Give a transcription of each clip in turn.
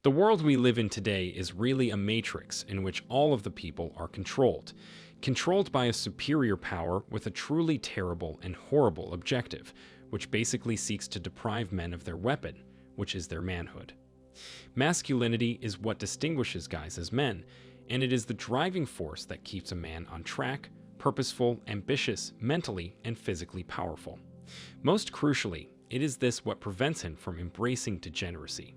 The world we live in today is really a matrix in which all of the people are controlled by a superior power with a truly terrible and horrible objective, which basically seeks to deprive men of their weapon, which is their manhood. Masculinity is what distinguishes guys as men, and it is the driving force that keeps a man on track, purposeful, ambitious, mentally and physically powerful. Most crucially, it is this what prevents him from embracing degeneracy.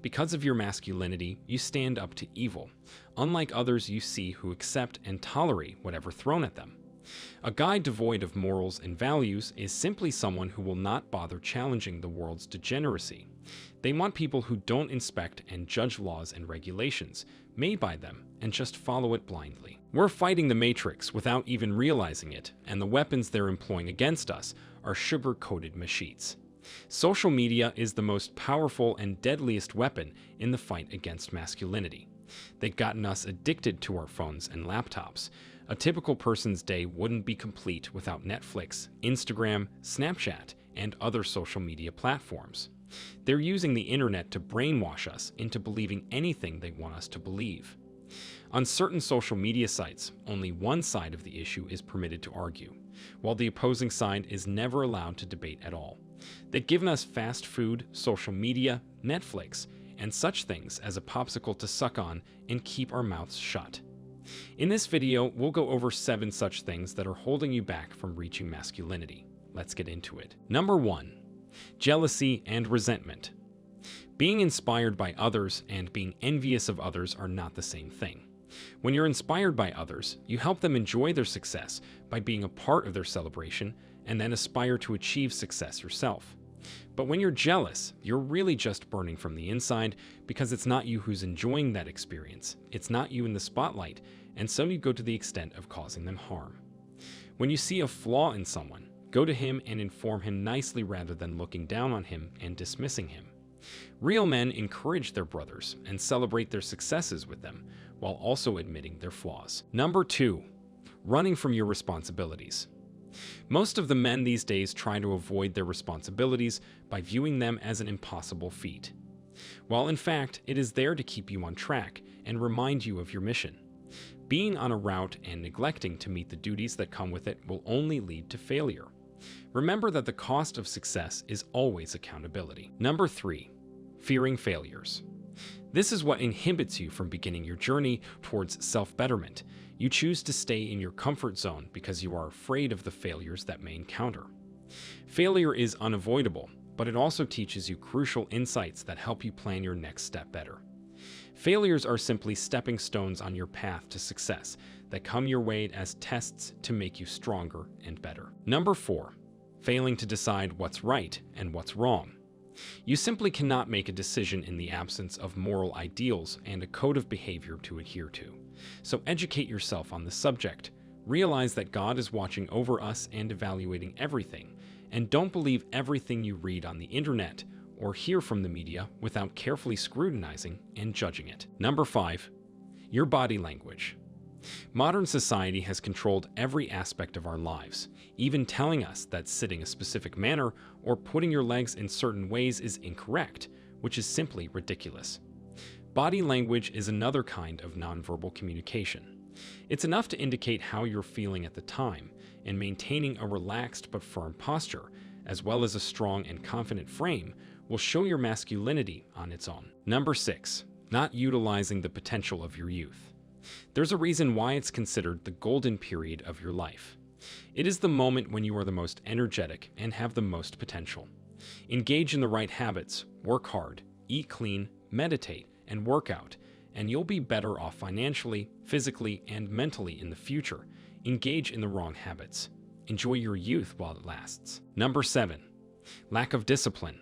Because of your masculinity, you stand up to evil, unlike others you see who accept and tolerate whatever thrown at them. A guy devoid of morals and values is simply someone who will not bother challenging the world's degeneracy. They want people who don't inspect and judge laws and regulations made by them and just follow it blindly. We're fighting the Matrix without even realizing it, and the weapons they're employing against us are sugar-coated machines. Social media is the most powerful and deadliest weapon in the fight against masculinity. They've gotten us addicted to our phones and laptops. A typical person's day wouldn't be complete without Netflix, Instagram, Snapchat, and other social media platforms. They're using the internet to brainwash us into believing anything they want us to believe. On certain social media sites, only one side of the issue is permitted to argue, while the opposing side is never allowed to debate at all. They've given us fast food, social media, Netflix, and such things as a popsicle to suck on and keep our mouths shut. In this video, we'll go over 7 such things that are holding you back from reaching masculinity. Let's get into it. Number 1. Jealousy and resentment. Being inspired by others and being envious of others are not the same thing. When you're inspired by others, you help them enjoy their success by being a part of their celebration and then aspire to achieve success yourself. But when you're jealous, you're really just burning from the inside because it's not you who's enjoying that experience, it's not you in the spotlight, and so you go to the extent of causing them harm. When you see a flaw in someone, go to him and inform him nicely rather than looking down on him and dismissing him. Real men encourage their brothers and celebrate their successes with them, while also admitting their flaws. Number 2. Running from your responsibilities. Most of the men these days try to avoid their responsibilities by viewing them as an impossible feat, while in fact it is there to keep you on track and remind you of your mission. Being on a route and neglecting to meet the duties that come with it will only lead to failure. Remember that the cost of success is always accountability. Number 3. Fearing failures. This is what inhibits you from beginning your journey towards self-betterment. You choose to stay in your comfort zone because you are afraid of the failures that may encounter. Failure is unavoidable, but it also teaches you crucial insights that help you plan your next step better. Failures are simply stepping stones on your path to success that come your way as tests to make you stronger and better. Number 4. Failing to decide what's right and what's wrong. You simply cannot make a decision in the absence of moral ideals and a code of behavior to adhere to. So educate yourself on the subject, realize that God is watching over us and evaluating everything, and don't believe everything you read on the internet or hear from the media without carefully scrutinizing and judging it. Number 5. Your body language. Modern society has controlled every aspect of our lives, even telling us that sitting a specific manner or putting your legs in certain ways is incorrect, which is simply ridiculous. Body language is another kind of nonverbal communication. It's enough to indicate how you're feeling at the time, and maintaining a relaxed but firm posture, as well as a strong and confident frame, will show your masculinity on its own. Number 6. Not utilizing the potential of your youth. There's a reason why it's considered the golden period of your life. It is the moment when you are the most energetic and have the most potential. Engage in the right habits, work hard, eat clean, meditate, and work out, and you'll be better off financially, physically, and mentally in the future. Engage in the wrong habits. Enjoy your youth while it lasts. Number 7. Lack of discipline.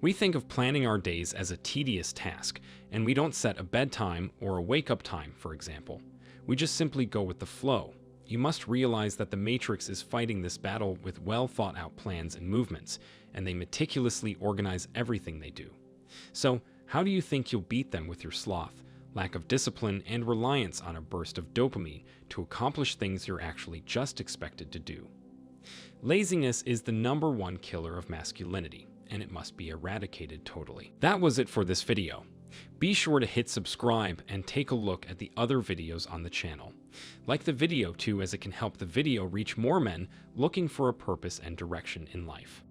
We think of planning our days as a tedious task, and we don't set a bedtime or a wake-up time, for example. We just simply go with the flow. You must realize that the Matrix is fighting this battle with well-thought-out plans and movements, and they meticulously organize everything they do. So, how do you think you'll beat them with your sloth, lack of discipline, and reliance on a burst of dopamine to accomplish things you're actually just expected to do? Laziness is the number 1 killer of masculinity, and it must be eradicated totally. That was it for this video. Be sure to hit subscribe and take a look at the other videos on the channel. Like the video too, as it can help the video reach more men looking for a purpose and direction in life.